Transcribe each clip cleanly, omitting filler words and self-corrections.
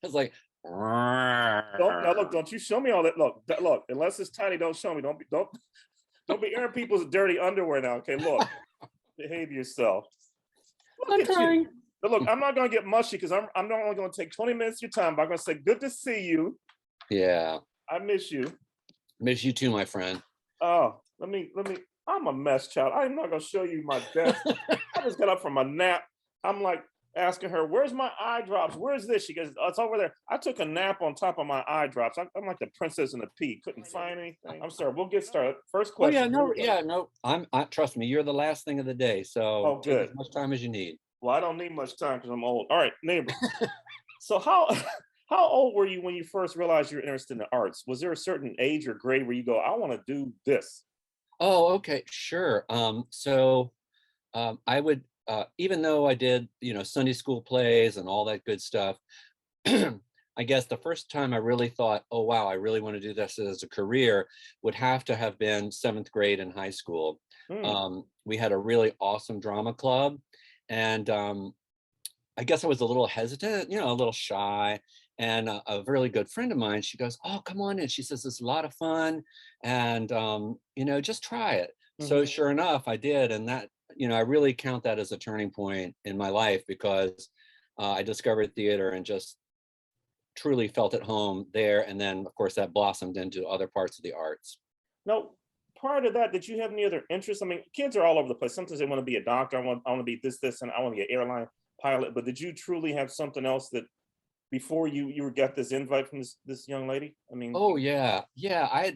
It's like, Don't now look. Don't you show me all that. Look, look. Unless it's tiny, don't show me. Don't be airing people's dirty underwear now. Okay, look. Behave yourself. Look I'm at you. trying. But look, I'm not gonna get mushy because I'm not only gonna take 20 minutes of your time, but I'm gonna say good to see you. Yeah. I miss you. Miss you too, my friend. Oh, let me. I'm a mess, child. I'm not gonna show you my desk. I just got up from a nap. I'm like asking her, "Where's my eye drops? Where's this?" She goes, "Oh, it's over there." I took a nap on top of my eye drops. I'm like the princess and the pea. Couldn't find anything. I'm sorry. We'll get started. First Oh yeah, question. Here no, we go. yeah, no. Trust me, you're the last thing of the day. So Oh, take as good. much time as you need. Well, I don't need much time because I'm old. All right, neighbor. So how how old were you when you first realized you're interested in the arts? Was there a certain age or grade where you go, I want to do this? Oh, okay, sure. I would, even though I did, Sunday school plays and all that good stuff. I guess the first time I really thought, oh wow, I really want to do this as a career would have to have been seventh grade in high school. Hmm. We had a really awesome drama club, and I guess I was a little hesitant, a little shy. And a really good friend of mine, she goes, "Oh, come on in." She says, "It's a lot of fun, and just try it." So Hmm. sure enough, I did, and that, I really count that as a turning point in my life because I discovered theater and just truly felt at home there. And then, of course, that blossomed into other parts of the arts. Now, prior to that, did you have any other interests? I mean, kids are all over the place. Sometimes they want to be a doctor. I want to be this, and I want to be an airline pilot. But did you truly have something else that before you got this invite from this young lady? I mean, Oh yeah, yeah.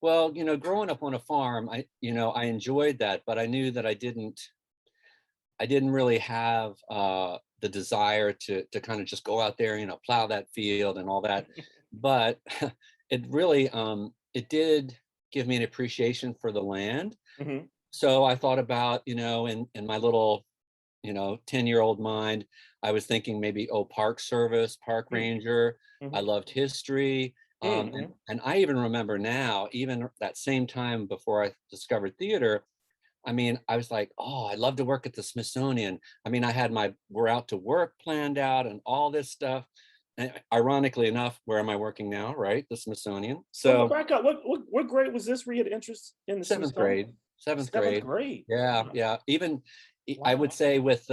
Well, growing up on a farm, I enjoyed that, but I knew that I didn't really have the desire to kind of just go out there, plow that field and all that. But it really it did give me an appreciation for the land. mhm, So I thought about, in my little, 10-year-old mind, I was thinking maybe, oh, park service, park mm, ranger. I mhm, loved history. And, mhm. and I even remember now, even that same time before I discovered theater, I mean, I was like, oh, I'd love to work at the Smithsonian. I mean, I had my we're out to work planned out and all this stuff. And ironically enough, where am I working now? Right? The Smithsonian. So So back up. What grade was this where you had interest in the seventh Smithsonian? grade, seventh Seventh grade. grade. Yeah, Wow. yeah. Even I would Wow. say with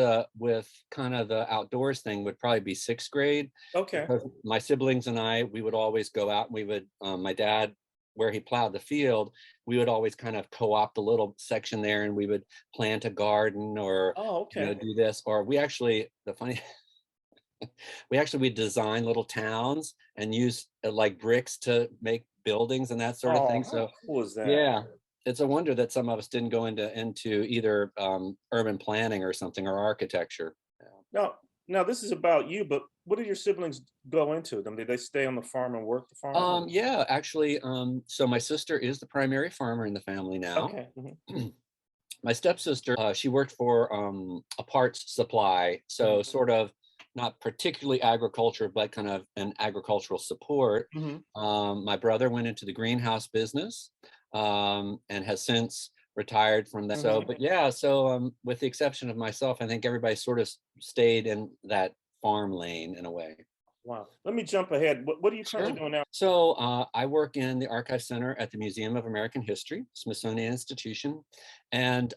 kind of the outdoors thing would probably be sixth grade Okay. because my siblings and we would always go out and we would, my dad, where he plowed the field, we would always kind of co-opt a little section there and we would plant a garden or, Oh, okay. do this. Or the funny, we design little towns and use like bricks to make buildings and that sort of Oh, thing. how So cool is that? yeah, it's a wonder that some of us didn't go into either urban planning or something or architecture. Yeah. Now, now this is about you, but what did your siblings go into? Them? Did they stay on the farm and work the farm? Or? Yeah, actually, so my sister is the primary farmer in the family now. Okay. Mhm, My stepsister, she worked for a parts supply, so mhm, sort of not particularly agriculture, but kind of an agricultural support. mhm. My brother went into the greenhouse business and has since retired from that. So, Mhm. but yeah, so with the exception of myself, I think everybody sort of stayed in that farm lane in a way. Wow. Let me jump ahead. What are you currently Sure. doing now? So I work in the Archive Center at the Museum of American History, Smithsonian Institution. And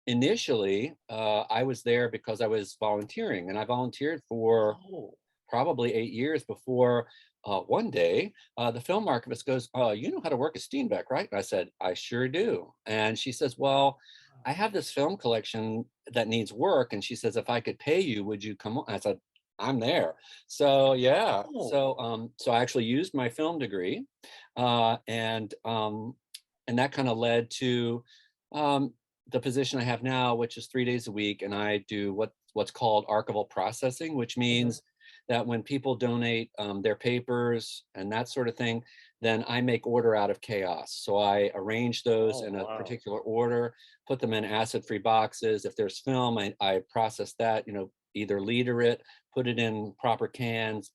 initially, I was there because I was volunteering, and I volunteered for Oh. probably 8 years before one day the film archivist goes, "You know how to work a Steenbeck, right?" And I said, "I sure do." And she says, "Well, I have this film collection that needs work." And she says, "If I could pay you, would you come on?" I said, "I'm there." So yeah, Oh. so I actually used my film degree, uh, and um, and that kind of led to um, the position I have now, which is 3 days a week, and I do what's called archival processing, which Mhm. means that when people donate their papers and that sort of thing, then I make order out of chaos. So I arrange those Oh, in a wow. particular order, put them in acid-free boxes. If there's film, I process that, either leader it, put it in proper cans,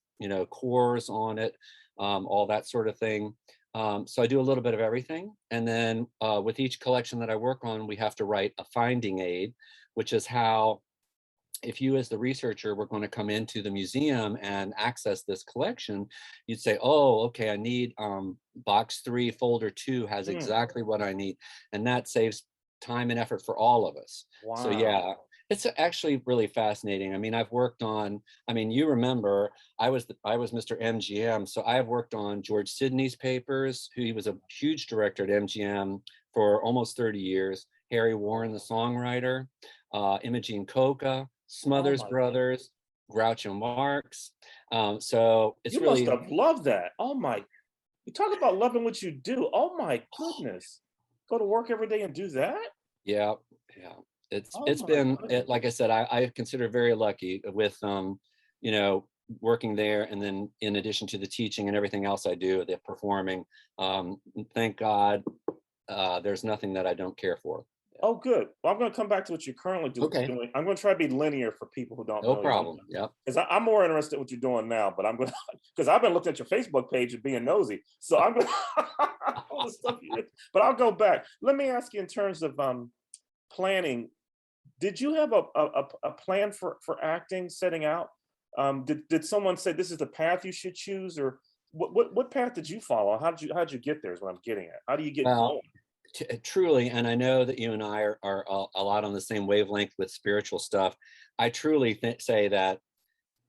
cores on it, all that sort of thing. So I do a little bit of everything. And then with each collection that I work on, we have to write a finding aid, which is how if you as the researcher were going to come into the museum and access this collection, you'd say, oh, okay, I need box 3, folder 2 has Mm, exactly what I need. And that saves time and effort for all of us. So wow. yeah, it's actually really fascinating. I mean, I've worked on, I mean, you remember I was Mr. MGM. So I have worked on George Sidney's papers, who he was a huge director at MGM for almost 30 years. Harry Warren, the songwriter, Imogene Coca, Oh Smothers my God. Brothers, Groucho Marx. So it's You must really, have loved that. Oh my, you talk about loving what you do. Oh my goodness. Go to work every day and do that? yeah, yeah. Oh It's my been goodness. like I said, I consider very lucky with you know, working there, and then in addition to the teaching and everything else I do, the performing. Thank God, there's nothing that I don't care for. Yeah. Oh, good. Well, I'm going to come back to what you're currently Okay, doing. I'm going to try to be linear for people who don't no know you. problem. Yep. Because I'm more interested in what you're doing now, but I'm going to, because I've been looking at your Facebook page and being nosy. So I'm going to, all the stuff you did. But I'll go back. Let me ask you in terms of planning, did you have a plan for acting setting out? Did someone say this is the path you should choose, or what path did you follow? How'd you get there? Is what I'm getting at. How do you get Well, going? truly, and I know that you and I are a lot on the same wavelength with spiritual stuff. I truly say that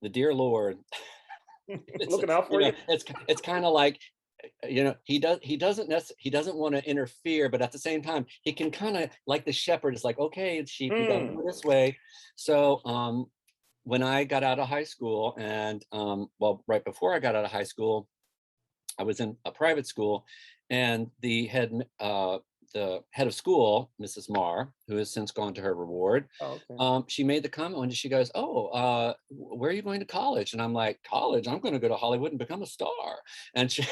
the dear Lord, it's Looking out you for know, you. it's kind of like, you know, he doesn't want to interfere, but at the same time he can kind of, like the shepherd is like, okay, it's sheep, you got to Mm, go this way. So when I got out of high school, and well, right before I got out of high school, I was in a private school, and the head of school, Mrs. Marr, who has since gone to her reward, oh, okay. she made the comment when she goes, "Oh, where are you going to college?" And I'm like, "College? I'm going to go to Hollywood and become a star." And she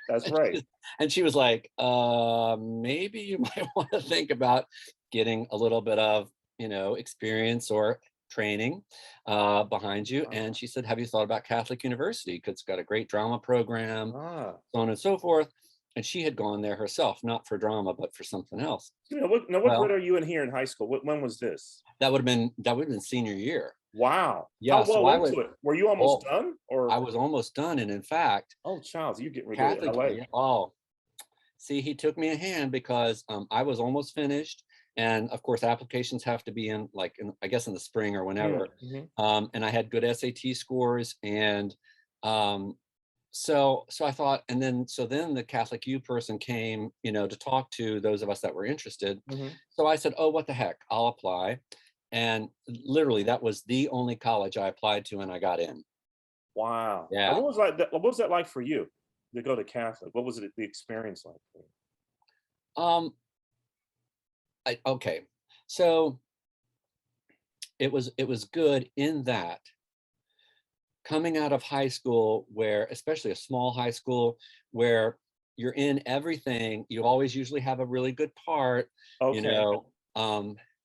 That's right. and she was like, maybe you might want to think about getting a little bit of, you know, experience or training behind you. And Wow. she said, have you thought about Catholic University? Because it's got a great drama program, Ah. so on and so forth. And she had gone there herself, not for drama, but for something else. What grade Well, are you in here in high school? When was this? that would have been senior year. Wow. How Yeah. So well into it? Were you almost done? I Or was almost done. And in fact, oh, Charles, you getting ready to go to Catholic, LA. yeah, oh, see, he took me a hand because I was almost finished. And of course, applications have to be in, like, I guess in the spring or Mm, whenever. mhm. And I had good SAT scores. And um, so I thought, and then, so then the Catholic U person came, you know, to talk to those of us that were interested. Mhm. So I said, oh, what the heck, I'll apply. And literally, that was the only college I applied to, and I got in. Wow. And Yeah. what was that like for you to go to Catholic? What was the experience like for you? Um, okay. So it was good in that, coming out of high school, where, especially a small high school, where you're in everything, you always usually have a really good part, you Okay. know,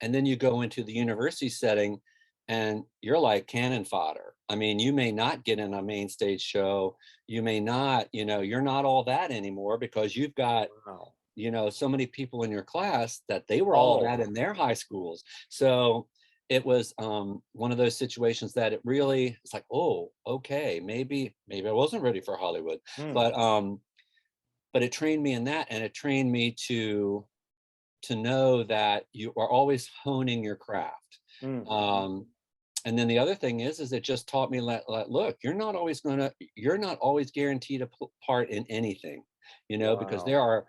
and then you go into the university setting and you're like cannon fodder. I mean, you may not get in a main stage show, you may not, you know, you're not all that anymore, because you've got, Wow. you know, so many people in your class that they were all Oh, that in their high schools. So it was one of those situations that it really, it's like, oh, okay, maybe I wasn't ready for Hollywood. mm, but um but it trained me in that, and it trained me to know that you are always honing your craft. mm, um and then the other thing is it just taught me that, look, you're not always guaranteed a part in anything, you know, because wow. there are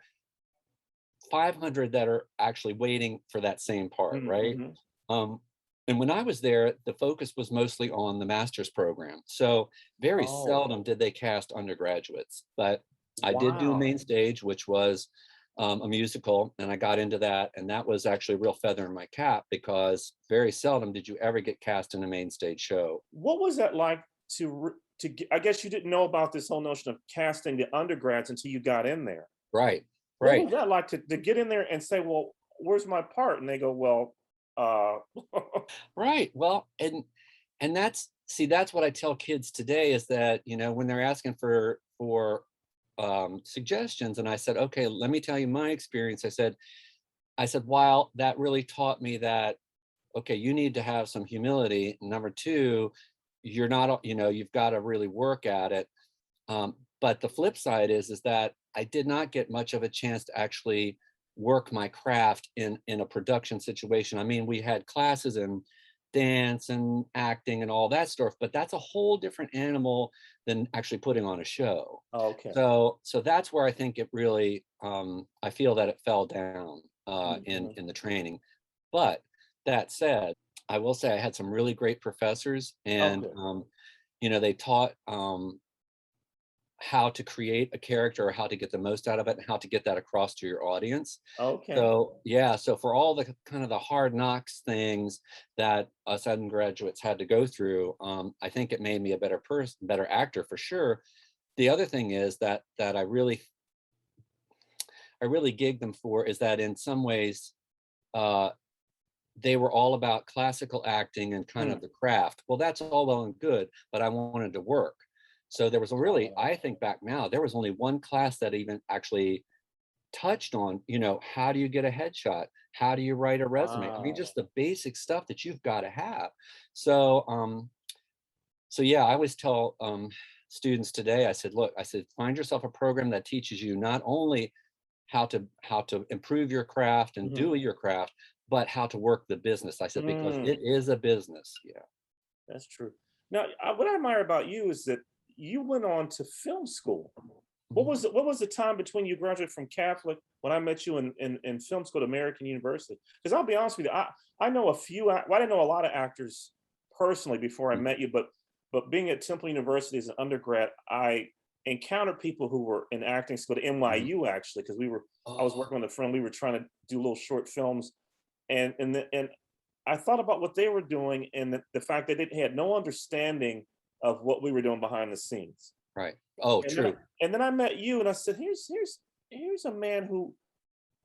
500 that are actually waiting for that same part, Mm, right? mhm. Um, and when I was there, the focus was mostly on the master's program. So very Oh, seldom did they cast undergraduates. But I did do a wow. main stage, which was a musical, and I got into that. And that was actually a real feather in my cap, because very seldom did you ever get cast in a main stage show. What was that like I guess you didn't know about this whole notion of casting the undergrads until you got in there. Right, What right. was that like to get in there and say, "Well, where's my part?" And they go, "Well, uh" Right. Well, and that's, see, that's what I tell kids today, is that, you know, when they're asking for suggestions, and I said, okay, let me tell you my experience. I said, while that really taught me that, okay, you need to have some humility. Number two, you're not, you've got to really work at it. But the flip side is that I did not get much of a chance to actually work my craft in a production situation. I mean, we had classes in dance and acting and all that stuff, but that's a whole different animal than actually putting on a show. Okay. So that's where I think it really, I feel that it fell down Mhm. in the training. But that said, I will say I had some really great professors, and Okay. they taught how to create a character, or how to get the most out of it, and how to get that across to your audience. Okay. So yeah, so for all the kind of the hard knocks things that us undergraduates had to go through, I think it made me a better person, better actor for sure. The other thing is that I really gig them for is that in some ways, uh, they were all about classical acting and kind Mm. of the craft. Well, that's all well and good, but I wanted to work. So there was a really, Oh, I think back now, there was only one class that even actually touched on, how do you get a headshot? How do you write a resume? I mean, wow. just the basic stuff that you've got to have. So, so yeah, I always tell students today, I said, find yourself a program that teaches you not only how to improve your craft and Mhm. do your craft, but how to work the business. I said, because it Mm, is a business. Yeah. that's true. Now, what I admire about you is that you went on to film school. Mhm. What was the time between you graduated from Catholic when I met you in film school at American University? Because I'll be honest with you, I know a few. Well, I didn't know a lot of actors personally before I Mhm. met you, but being at Temple University as an undergrad, I encountered people who were in acting school at Mhm. NYU actually, because I was Oh, working with a friend. We were trying to do little short films, and I thought about what they were doing and the fact that they had no understanding of what we were doing behind the scenes. right. Oh, And then I, true. and then I met you, and I said, here's a man who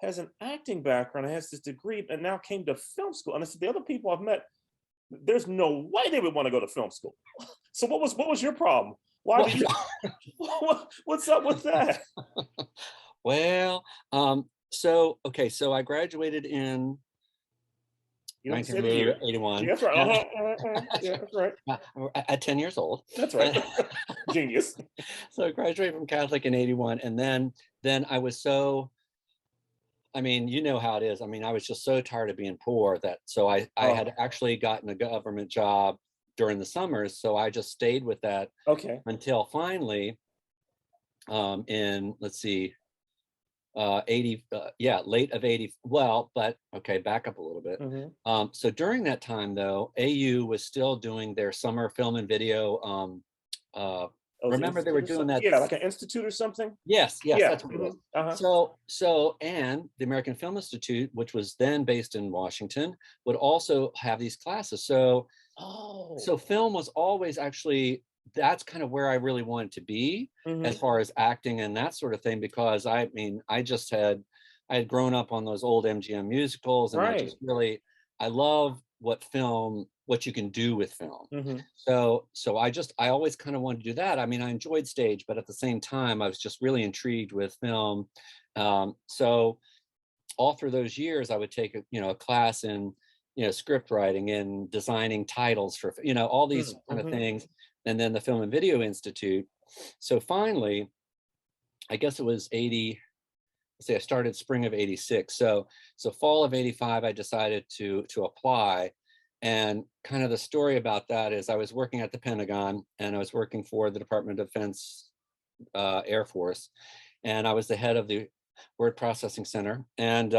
has an acting background, has this degree, and now came to film school. And I said, the other people I've met, there's no way they would want to go to film school. So what was your problem? Why Well, did you? What's up with that? well, so okay, so I graduated in You don't have to say the year. Yeah, 1981 that's right. Yeah, that's right. at 10 years old. That's right. And Genius. so I graduated from Catholic in 81, and then I was so, I mean, you know how it is. I mean, I was just so tired of being poor that so I Oh, had actually gotten a government job during the summers, so I just stayed with that okay. until finally, in, let's see, 80, yeah, late of 80. Well, but okay, back up a little bit. Hmm. So during that time though, AU was still doing their summer film and video. Uh, Oh, it's an remember they were institute or doing something? that. Yeah, like an institute or something? Yes, Yeah. that's what it Hmm. was. Uh-huh. So the American Film Institute, which was then based in Washington, would also have these classes. So Oh. film was always actually, that's kind of where I really wanted to be as Hmm. far as acting and that sort of thing, because I mean, I had grown up on those old MGM musicals, and I Right. just really, I love what you can do with film. Hmm. So I always kind of wanted to do that. I mean, I enjoyed stage, but at the same time, I was just really intrigued with film. So all through those years, I would take a class in script writing and designing titles for all these kind of Hmm. things, and then the Film and Video Institute. So finally, I guess it was 80. Say I started spring of 86. So fall of 85, I decided to apply. And kind of the story about that is I was working at the Pentagon, and I was working for the Department of Defense, Air Force, and I was the head of the word processing center. And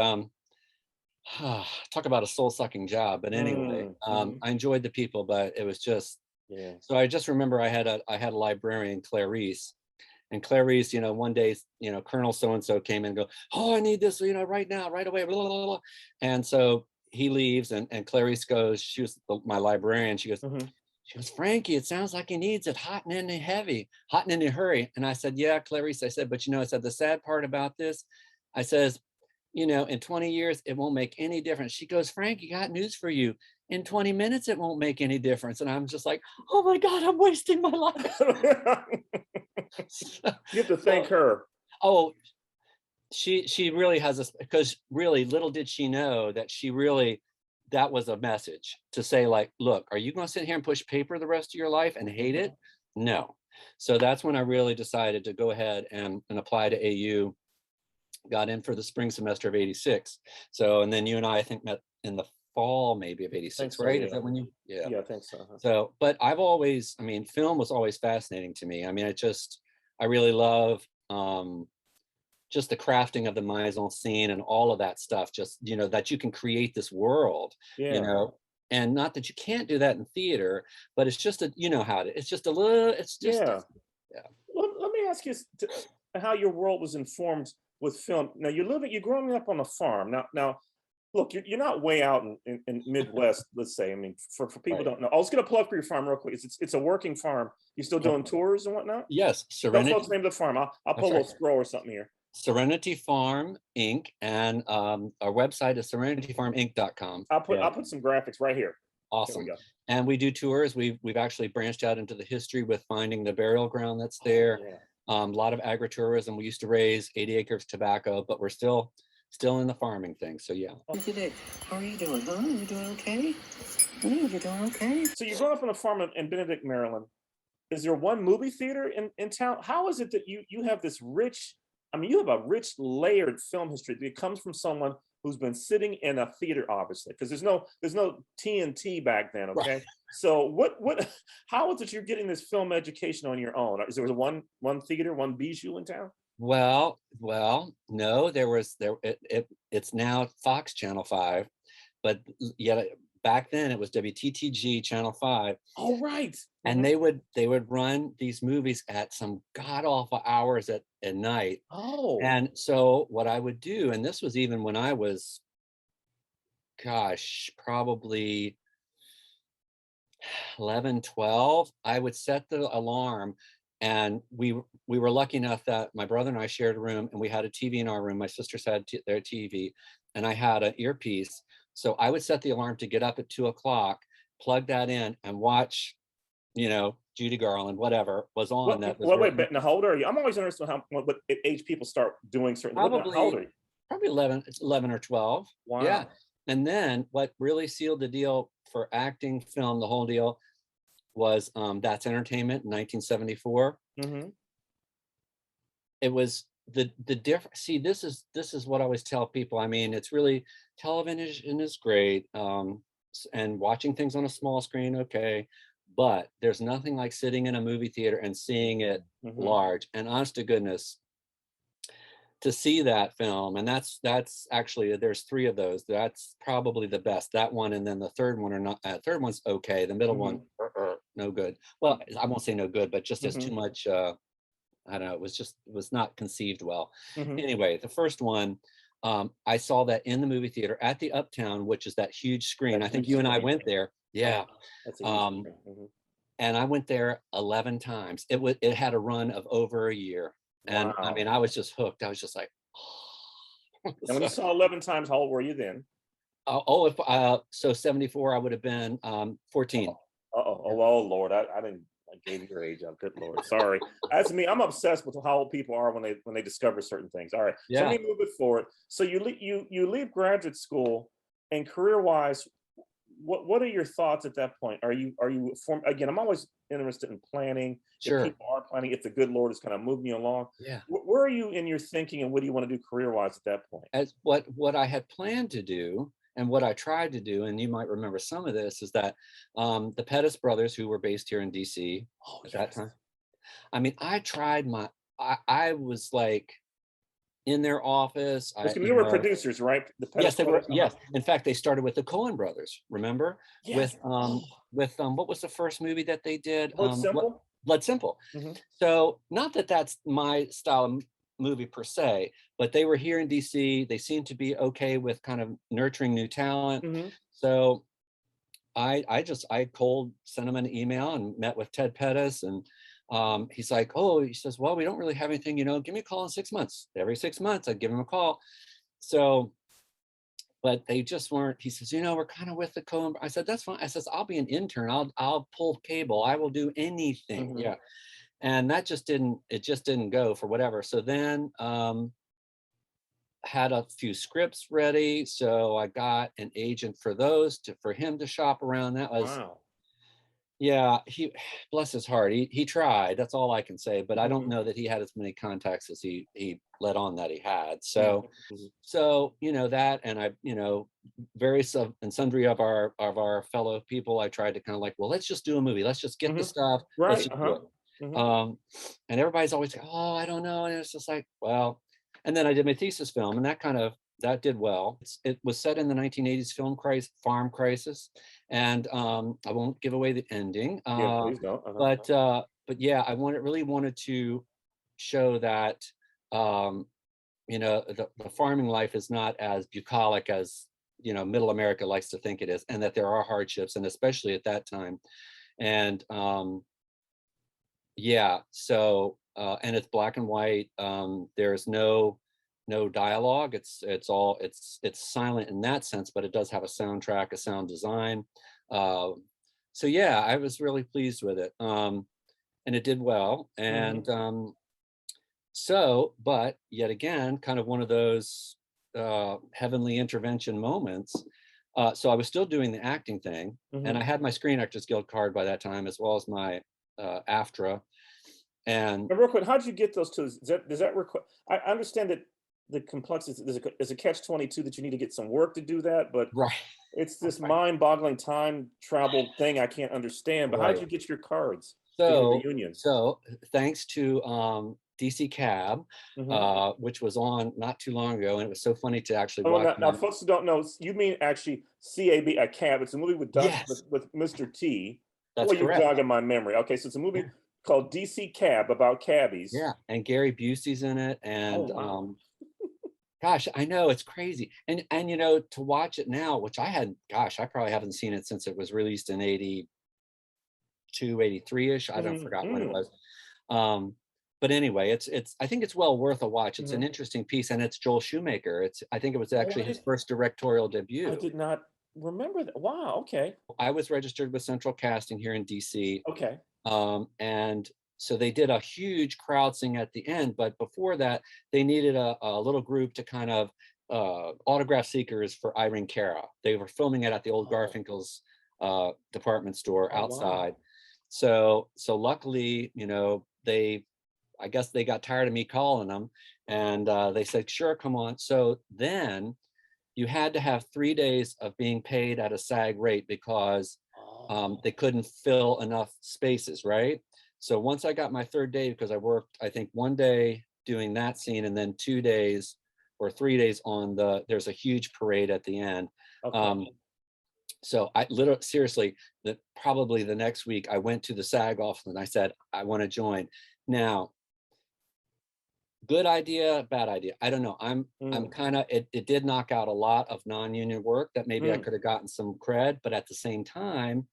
talk about a soul-sucking job. But anyway, Hmm. I enjoyed the people, but it was just, Yeah. so I just remember I had a librarian, Clarice, and Clarice, one day, Colonel so and so came in and go, oh, I need this, right now, right away, blah, blah, blah. And so he leaves, and Clarice goes, she was my librarian. Hmm. She goes, Frankie, it sounds like he needs it hot and in a heavy, hot and in a hurry. And I said, yeah, Clarice. I said, but I said, the sad part about this, I says, in 20 years, it won't make any difference. She goes, Frank, you got news for you. In 20 minutes, it won't make any difference. And I'm just like, oh my God, I'm wasting my life. so, You have to thank so her. oh, she really has this, because really little did she know that that was a message to say like, look, are you going to sit here and push paper the rest of your life and hate it? No. So that's when I really decided to go ahead and apply to AU, got in for the spring semester of 86. So, and then you and I think met in the fall maybe of I think 86, so, right? Is yeah. that when you, yeah. Yeah, I think so. So, but I've always, I mean, film was always fascinating to me. I mean, I really love just the crafting of the mise en scene and all of that stuff, just, you know, that you can create this world, you Yeah. know, and not that you can't do that in theater, but it's just a, you know how it's just a little, it's just Yeah. different. Yeah. Let me ask you how your world was informed with film. Now you're growing up on a farm. Now, look, you're not way out in Midwest. Let's say, I mean, for people who Right. don't know, I was gonna plug for your farm real quick. It's a working farm. You still doing tours and whatnot? Yes, Tell folks Serenity. the name of the farm. I'll That's pull a right. little scroll or something here. Serenity Farm Inc. And our website is serenityfarminc.com. I'll Yeah, put some graphics right here. There we awesome. go. And we do tours. We've actually branched out into the history with finding the burial ground that's Oh, there. yeah. A lot of agritourism. We used to raise 80 acres of tobacco, but we're still in the farming thing. So yeah. Today, how are you doing? Huh? You doing okay? Yeah, you're doing okay. So you're growing up on a farm in Benedict, Maryland. Is there one movie theater in town? How is it that you have this rich, I mean, you have a rich layered film history that comes from someone who's been sitting in a theater, obviously, because there's no TNT back then, Right. okay? So what how is it you're getting this film education on your own? Is there one theater, one bijou in town? Well, no, it's now Fox Channel 5, but yet back then it was WTTG Channel 5. Oh, right. And they would run these movies at some god awful hours at night. Oh, And so what I would do, and this was even when I was, gosh, probably 11, 12, I would set the alarm. And we were lucky enough that my brother and I shared a room, and we had a TV in our room. My sisters had their TV, and I had an earpiece. So I would set the alarm to get up at 2 o'clock, plug that in, and watch, you know, Judy Garland, whatever was on that was wait, really but now how old are you? I'm always interested in what age people start doing certain. How old probably are you? 11, it's 11 or 12. Yeah. Wow. And then what really sealed the deal for acting, film, the whole deal was That's Entertainment in 1974. Hmm. It was the difference. See, this is what I always tell people. I mean, it's really, television is great, and watching things on a small screen, okay, but there's nothing like sitting in a movie theater and seeing it Hmm. large. And honest to goodness, to see that film, and that's actually, there's three of those. That's probably the best. That one, and then the third one, or not. Third one's okay. The middle one, Hmm. no good. Well, I won't say no good, but just there's too Hmm. much. I don't know. It was not conceived well. Hmm. Anyway, the first one, I saw that in the movie theater at the Uptown, which is that huge screen. That I think huge you and I screen. went there. Oh, Yeah. that's a huge Um, screen. Hmm. and I went there 11 times. It had a run of over a year. And I Wow. mean, I was just hooked. I was just like, And when you so, saw 11 times, how old were you then? if so 74, I would have been 14. Uh-oh. Yeah. Oh, Lord. I didn't. I gave you your age up. Good Lord. Sorry. That's me. I'm obsessed with how old people are when they discover certain things. All right. So let Yeah, me move it forward. So you leave graduate school, and career wise, what are your thoughts at that point? Are you again? I'm always interested in planning. If sure. people are planning, if the good Lord is kind of moving you along, Yeah. where are you in your thinking, and what do you want to do career wise at that point? As what I had planned to do, and what I tried to do, and you might remember some of this, is that the Pettis brothers, who were based here in DC Oh, at that yes. time. I mean, I was like in their office. Because they were producers, right? The Yes, Pettis they were. brothers. Uh-huh. Yes, in fact, they started with the Coen brothers. Remember, Yes. Oh, with what was the first movie that they did? Blood Simple. Blood Simple. Hmm. So not that that's my style of movie per se, but they were here in DC. They seemed to be okay with kind of nurturing new talent. Hmm. So I cold sent him an email and met with Ted Pettis, and he's like, oh, he says, well, we don't really have anything, give me a call in 6 months. Every 6 months I'd give him a call. So, but they just weren't. He says, we're kind of with the Coen. I said, that's fine. I says, I'll be an intern. I'll pull cable. I will do anything. Hmm. Yeah. And that just didn't go for whatever. So then had a few scripts ready, so I got an agent for those for him to shop around. That was, Wow. yeah, he bless his heart. He tried. That's all I can say. But I don't Mhm, know that he had as many contacts as he let on that he had. mhm, So mhm, that, and I, various and sundry of our fellow people, I tried to kind of like, well, let's just do a movie. Let's just get the mhm. stuff. Let's Right. just do it. Mhm. Um, and everybody's always like, oh, I don't know. And it's just like, well, and then I did my thesis film, and that did well. It was set in the 1980s farm crisis, and I won't give away the ending. Yeah. Please don't. But yeah, really wanted to show that um, the farming life is not as bucolic as middle America likes to think it is, and that there are hardships, and especially at that time. And yeah, so and it's black and white. There's no dialogue. It's silent in that sense, but it does have a soundtrack, a sound design. Uh, so yeah, I was really pleased with it. And it did well. Mhm. And but yet again, kind of one of those heavenly intervention moments. So I was still doing the acting thing, and Mhm. I had my Screen Actors Guild card by that time, as well as my AFTRA. And And real quick, how did you get those two? Does that require? I understand that the complexity there's a catch 22 that you need to get some work to do that, but right, it's this right, mind-boggling time travel thing I can't understand. But how did right. you get your cards to go to the So, unions? thanks to DC Cab, Mhm. which was on not too long ago, and it was so funny to actually Oh, watch now them. folks who don't know, you mean actually CAB, a cab. It's a movie with Yes, with Mr. T. that's Boy, you correct. jogging my memory. Okay, so it's a movie Yeah, called DC Cab about cabbies. yeah, and Gary Busey's in it, Oh and wow. gosh, I know it's crazy, and to watch it now, which I hadn't, gosh, I probably haven't seen it since it was released in 82, 83-ish. I don't forgot when it Mhm. was. Um, but anyway, I think it's well worth a watch. It's an Mhm. interesting piece, and it's Joel Shoemaker. I think it was Oh, actually his first directorial I debut. did not remember that. Wow. Okay. I was registered with Central Casting here in DC, Okay. and so they did a huge crowd sing at the end. But before that, they needed a little group to kind of autograph seekers for Irene Cara. They were filming it at the old Oh. Garfinkel's department store Oh wow. outside. So luckily, I guess they got tired of me calling them, and they said, "Sure, come on." So then you had to have 3 days of being paid at a SAG rate because Oh. they couldn't fill enough spaces, right? So once I got my third day, because I worked, I think, one day doing that scene, and then 2 days or 3 days on there's a huge parade at the end. Okay. Um, so I literally, seriously, probably the next week, I went to the SAG office and I said, I want to join. Now, good idea, bad idea, I don't know. I'm Mm. kind of, it did knock out a lot of non-union work that maybe I Mm. could have gotten some cred, but at the same time,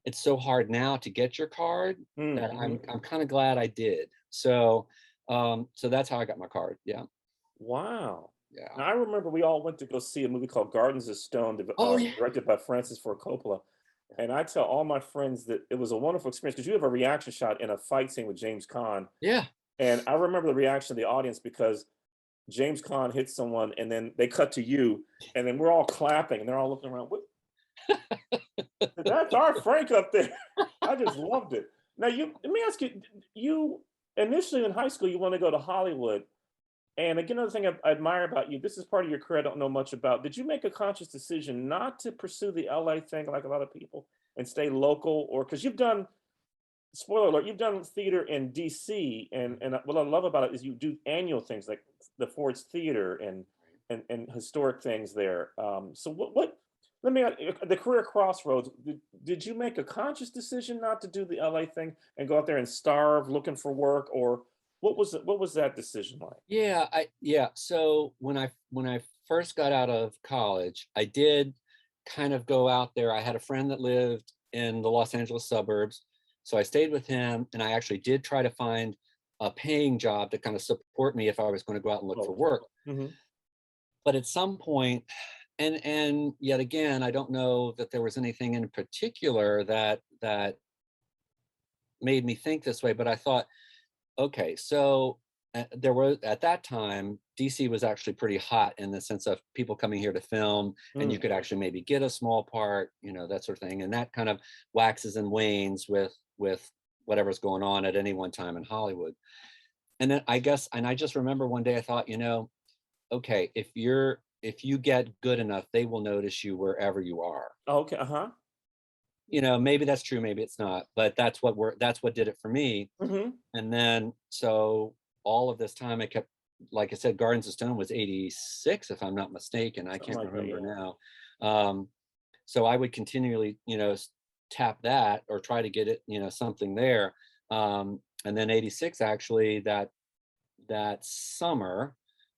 it's so hard now to get your card Mm. that Mhm. I'm kind of glad I did. So that's how I got my card. Yeah. Wow. Yeah. Now I remember we all went to go see a movie called Gardens of Stone, Oh yeah. directed by Francis Ford Coppola. And I tell all my friends that it was a wonderful experience because you have a reaction shot in a fight scene with James Caan. Yeah. And I remember the reaction of the audience because James Caan hits someone and then they cut to you and then we're all clapping and they're all looking around. What, that's our Frank up there. I just loved it. Now you let me ask you, you initially in high school you want to go to Hollywood. And again, another thing I admire about you, this is part of your career I don't know much about. Did you make a conscious decision not to pursue the LA thing like a lot of people and stay local? Or because you've done, spoiler alert, you've done theater in DC. And what I love about it is you do annual things like the Ford's Theater and historic things there. So let me, the career crossroads, did you make a conscious decision not to do the LA thing and go out there and starve looking for work? Or what was that decision like? Yeah. So when I first got out of college, I did kind of go out there. I had a friend that lived in the Los Angeles suburbs, so I stayed with him, and I actually did try to find a paying job to kind of support me if I was going to go out and look for Okay. work. Mhm. But at some point, and yet again, I don't know that there was anything in particular that made me think this way, but I thought, okay, so there was at that time DC was actually pretty hot in the sense of people coming here to film, and you Mm. could actually maybe get a small part, that sort of thing. And that kind of waxes and wanes with whatever's going on at any one time in Hollywood. And then I just remember one day I thought, okay, if you get good enough, they will notice you wherever you are. Okay. Uh-huh. Maybe that's true, maybe it's not, but that's what did it for me. Mm-hmm. And then so all of this time I kept, like I said, Gardens of Stone was 86, if I'm not mistaken. I Something can't like that, remember yeah. now. So I would continually, tap that or try to get it, something there. And then 86, actually, that summer,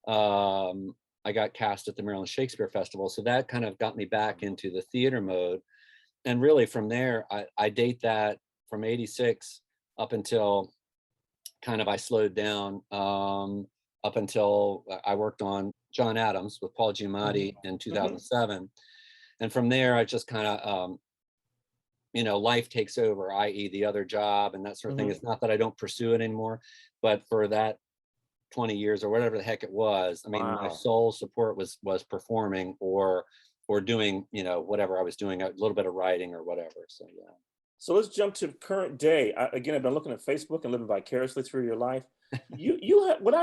I got cast at the Maryland Shakespeare Festival. So that kind of got me back into the theater mode. And really from there, I date that from 86 up until kind of I slowed down, up until I worked on John Adams with Paul Mm-hmm. Giamatti in Mm-hmm. 2007. And from there, I just kind of, life takes over, i.e. the other job and that sort of thing. Mm-hmm. It's not that I don't pursue it anymore, but for that 20 years or whatever the heck it was, I mean, my Wow. sole support was performing or doing, whatever I was doing, a little bit of writing or whatever. So yeah. So let's jump to current day. Again, I've been looking at Facebook and living vicariously through your life. You have what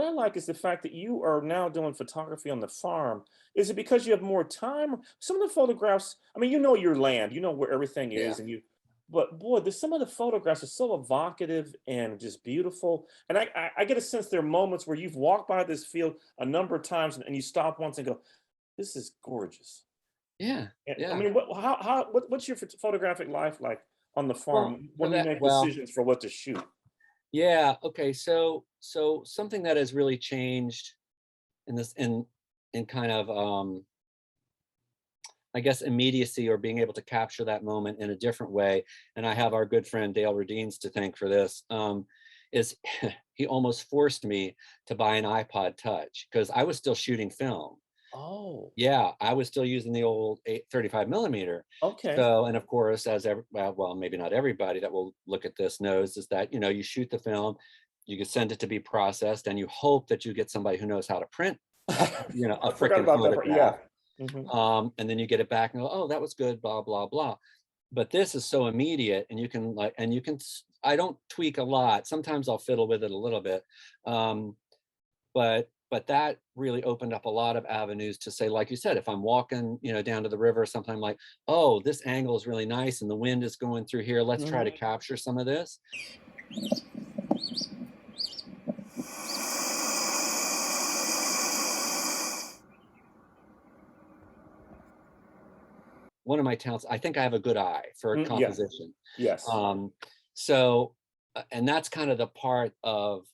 I like is the fact that you are now doing photography on the farm. Is it because you have more time? Some of the photographs, I mean, you know your land, you know where everything Yeah. is, but boy, there's some of the photographs are so evocative and just beautiful. And I get a sense there are moments where you've walked by this field a number of times and you stop once and go, "This is gorgeous." Yeah. And I Yeah. mean, what's your photographic life like on the Well, farm for when you that, make well, decisions for what to shoot? yeah. Okay. So something that has really changed in this in kind of I guess immediacy or being able to capture that moment in a different way. And I have our good friend Dale Radines to thank for this. Is he almost forced me to buy an iPod Touch because I was still shooting film. Oh, Yeah, I was still using the old 35 millimeter. okay. So, and of course, well, maybe not everybody that will look at this knows is that, you shoot the film, you can send it to be processed, and you hope that you get somebody who knows how to print, a I forgot freaking about that part. photograph. Yeah. Hmm. And then you get it back and go, oh, that was good, blah, blah, blah. But this is so immediate, and I don't tweak a lot. Sometimes I'll fiddle with it a little bit. Um, but that really opened up a lot of avenues to say, like you said, if I'm walking, down to the river or something, I'm like, oh, this angle is really nice and the wind is going through here. Let's try to Hmm. capture some of this. One of my talents, I think I have a good eye for Yeah. composition. Yes. Um, so, and that's kind of the part of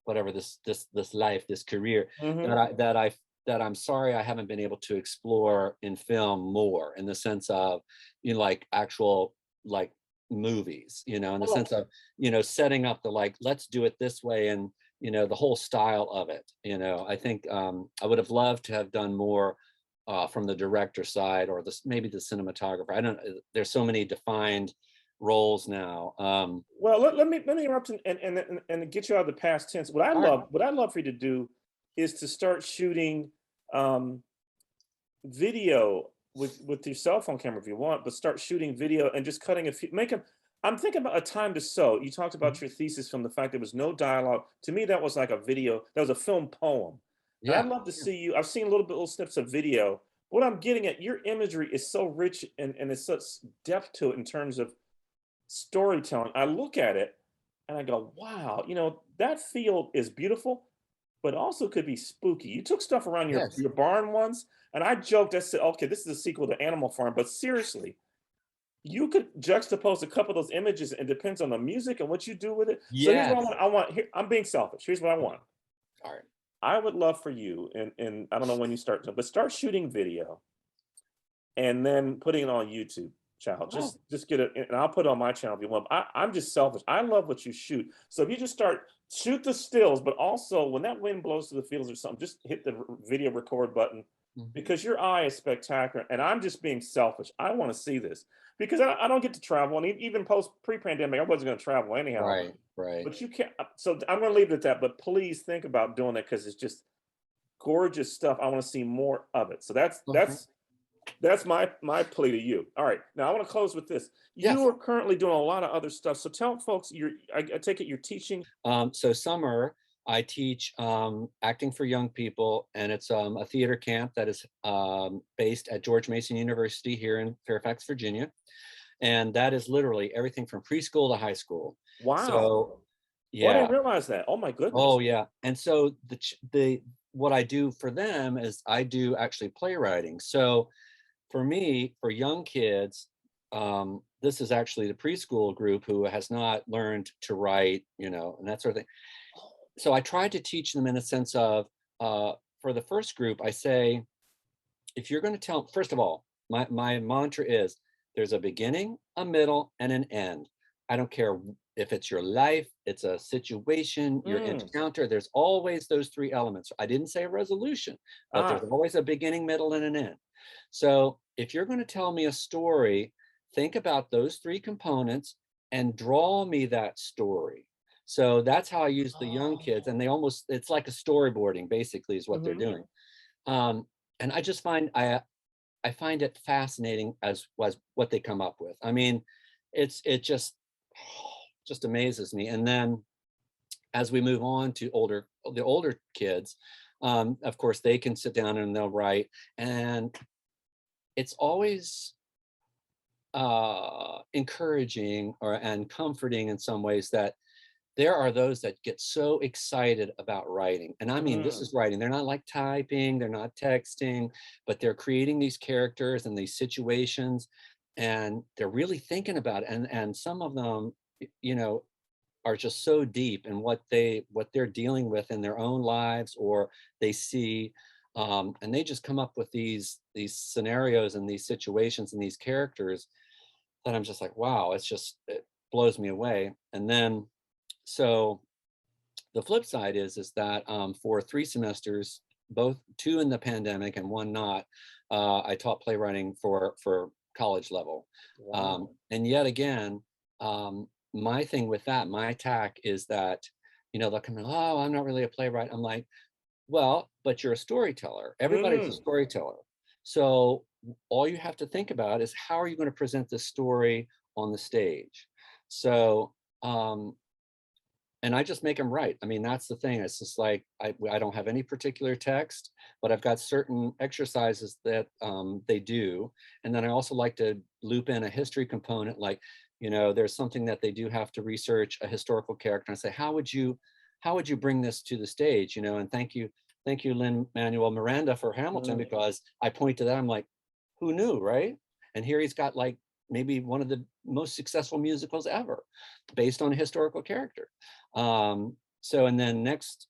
whatever this life, this career Hmm. that I'm sorry I haven't been able to explore in film more, in the sense of, like actual, like, movies, in the Oh, sense of, setting up the, like, let's do it this way, and the whole style of it. I think I would have loved to have done more from the director side, or maybe the cinematographer. I don't, there's so many defined roles now. well, let me interrupt and get you out of the past tense. All right. What I'd love for you to do is to start shooting um, video with your cell phone camera if you want, but start shooting video and just cutting a few, make them. I'm thinking about A Time to Sow. You talked about Mhm. your thesis from the fact there was no dialogue. To me, that was like a video. That was a film poem. And I'd Yeah. love to see you. I've seen little snips of video. What I'm getting at, your imagery is so rich and it's such depth to it in terms of storytelling. I look at it and I go, wow, that field is beautiful, but also could be spooky. You took stuff around Yes. your barn once, and I joked, I said, okay, this is a sequel to Animal Farm, but seriously, you could juxtapose a couple of those images and it depends on the music and what you do with it. So here's what I Yes. want. I'm being selfish. Here's what I want. All right. I would love for you, and I don't know when you start to, but start shooting video and then putting it on YouTube, child. Oh, Just get it, and I'll put it on my channel if you want. I'm just selfish. I love what you shoot. So if you just shoot the stills, but also when that wind blows to the fields or something, just hit the video record button mhm. because your eye is spectacular. And I'm just being selfish. I want to see this because I don't get to travel, and even pre-pandemic, I wasn't going to travel anyhow. Right, right. But you can't. So I'm going to leave it at that. But please think about doing it because it's just gorgeous stuff. I want to see more of it. So Okay. that's my plea to you. All right. Now I want to close with this. Yes. You are currently doing a lot of other stuff. So tell folks I take it you're teaching. So summer, I teach acting for young people, and it's a theater camp that is based at George Mason University here in Fairfax, Virginia. And that is literally everything from preschool to high school. Wow. So Oh, I yeah. didn't realize that. Oh my goodness. Oh yeah. And so the what I do for them is I do actually playwriting. So for me, for young kids, this is actually the preschool group who has not learned to write, and that sort of thing. So I try to teach them in a sense of, for the first group, I say, if you're going to tell, first of all, my mantra is there's a beginning, a middle, and an end. I don't care if it's your life, it's a situation, your encounter, there's always those three elements. I didn't say a resolution, but there's always a beginning, middle, and an end. So if you're going to tell me a story, think about those three components and draw me that story. So that's how I use the young kids, and it's like a storyboarding basically is what they're doing. And I just find I find it fascinating as was what they come up with. I mean, it just amazes me. And then as we move on to the older kids, of course they can sit down and they'll write, and it's always encouraging and comforting in some ways that there are those that get so excited about writing. And I mean, this is writing. They're not like typing, they're not texting, but they're creating these characters and these situations, and they're really thinking about it. And some of them, are just so deep in what they're dealing with in their own lives, or they see, and they just come up with these scenarios and these situations and these characters that I'm just like, wow, it blows me away. And then so the flip side is that for 3 semesters, both 2 in the pandemic and 1 not, I taught playwriting for college level. Wow. And yet again, my thing with that, my tack is that, they'll come in, oh, I'm not really a playwright. I'm like, well, but you're a storyteller. Everybody's a storyteller. So all you have to think about is how are you going to present this story on the stage? So, and I just make them write. I mean, that's the thing. It's just like, I don't have any particular text, but I've got certain exercises that they do. And then I also like to loop in a history component, like, there's something that they do have to research a historical character and say, how would you bring this to the stage? And thank you, Lin-Manuel Miranda for Hamilton, because I point to that, I'm like, who knew, right? And here he's got like maybe one of the most successful musicals ever based on a historical character. So, and then next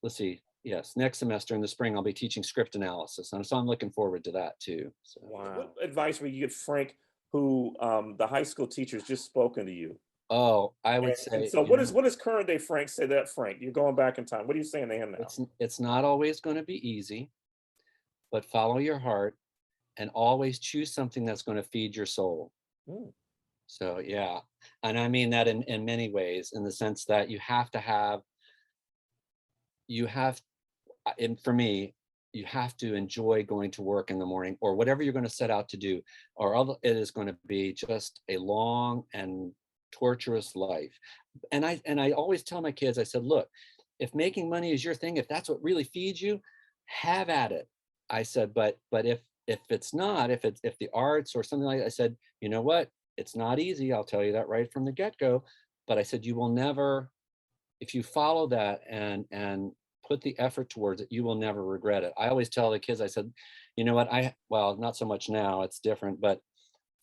semester in the spring, I'll be teaching script analysis. And so I'm looking forward to that too. So. Wow. What advice would you give Frank, who the high school teacher's just spoken to you? Oh, I would And say. so what is current day Frank say that Frank? You're going back in time. What are you saying to him now? It's not always going to be easy, but follow your heart and always choose something that's going to feed your soul. So yeah, and I mean that in many ways, in the sense that for me, you have to enjoy going to work in the morning, or whatever you're going to set out to do, or it is going to be just a long and torturous life. And I always tell my kids, I said, look, if making money is your thing, if that's what really feeds you, have at it. I said, but if it's not, if the arts or something like that, I said, you know what? It's not easy. I'll tell you that right from the get-go. But I said, you will never, if you follow that and put the effort towards it, you will never regret it. I always tell the kids, I said, you know what? Well, not so much now, it's different, but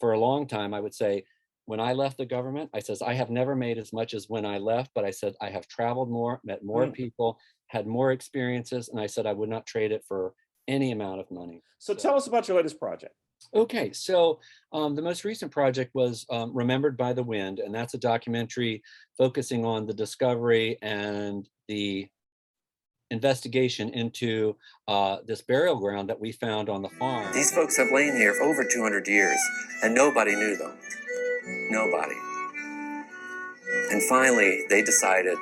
for a long time, I would say, when I left the government, I says, I have never made as much as when I left, but I said, I have traveled more, met more people, had more experiences. And I said, I would not trade it for any amount of money. So tell us about your latest project. Okay, so the most recent project was Remembered by the Wind, and that's a documentary focusing on the discovery and the investigation into this burial ground that we found on the farm. These folks have lain here for over 200 years, and nobody knew them. Nobody. And finally, they decided,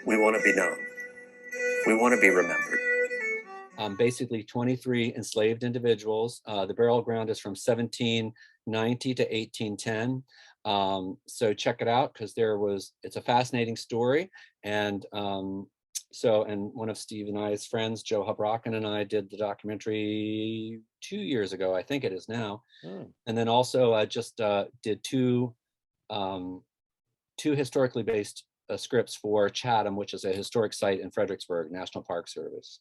we want to be known. We want to be remembered. Basically 23 enslaved individuals. The burial ground is from 1790 to 1810. So check it out, because it's a fascinating story. And and one of Steve and I's friends, Joe Hubrocken, and I did the documentary 2 years ago, I think it is now. And then also I just did two historically based scripts for Chatham, which is a historic site in Fredericksburg, National Park Service.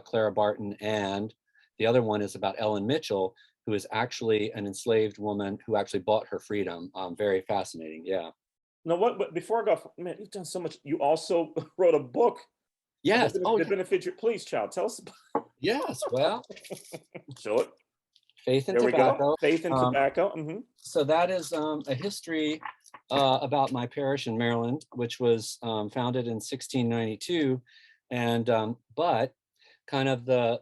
Clara Barton, and the other one is about Ellen Mitchell, who is actually an enslaved woman who actually bought her freedom. Very fascinating, yeah. No, what? But before I go, man, you've done so much. You also wrote a book. Yes. The benefit. Please, child, tell us about. Yes. Well, show it. Faith and There we Tobacco. go. Faith and Tobacco. So that is a history about my parish in Maryland, which was founded in 1692, and but kind of the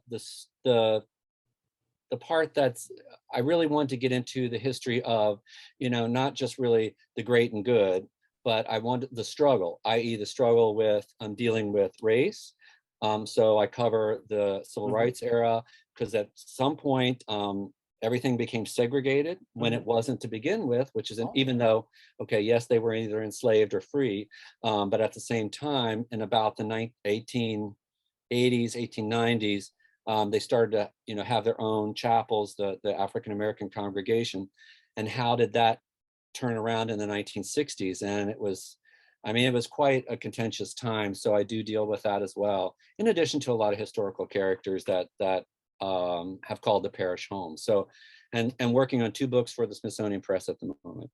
part that's I really want to get into the history of, not just really the great and good, but I wanted the struggle, i.e. the struggle with dealing with race. So I cover the civil rights era, because at some point everything became segregated when it wasn't to begin with, which is even though, okay, yes, they were either enslaved or free, but at the same time, in about the 1880s, 1890s, they started to, have their own chapels, the African-American congregation. And how did that turn around in the 1960s? And it was quite a contentious time. So I do deal with that as well, in addition to a lot of historical characters that have called the parish home. So, and working on 2 books for the Smithsonian Press at the moment.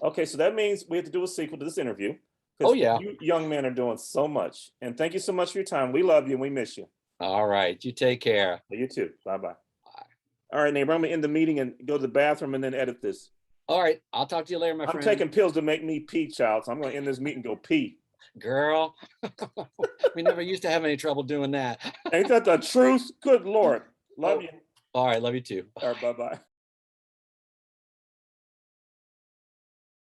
Okay, so that means we have to do a sequel to this interview. Oh yeah. You young men are doing so much. And thank you so much for your time. We love you and we miss you. All right, you take care. You too. Bye-bye. All right, neighbor, I'm gonna end the meeting and go to the bathroom and then edit this. All right, I'll talk to you later, my friend. I'm taking pills to make me pee, child, so I'm gonna end this meeting and go pee. Girl, we never used to have any trouble doing that. Ain't that the truth? Good Lord. Love you. All right, love you too. All right, bye-bye.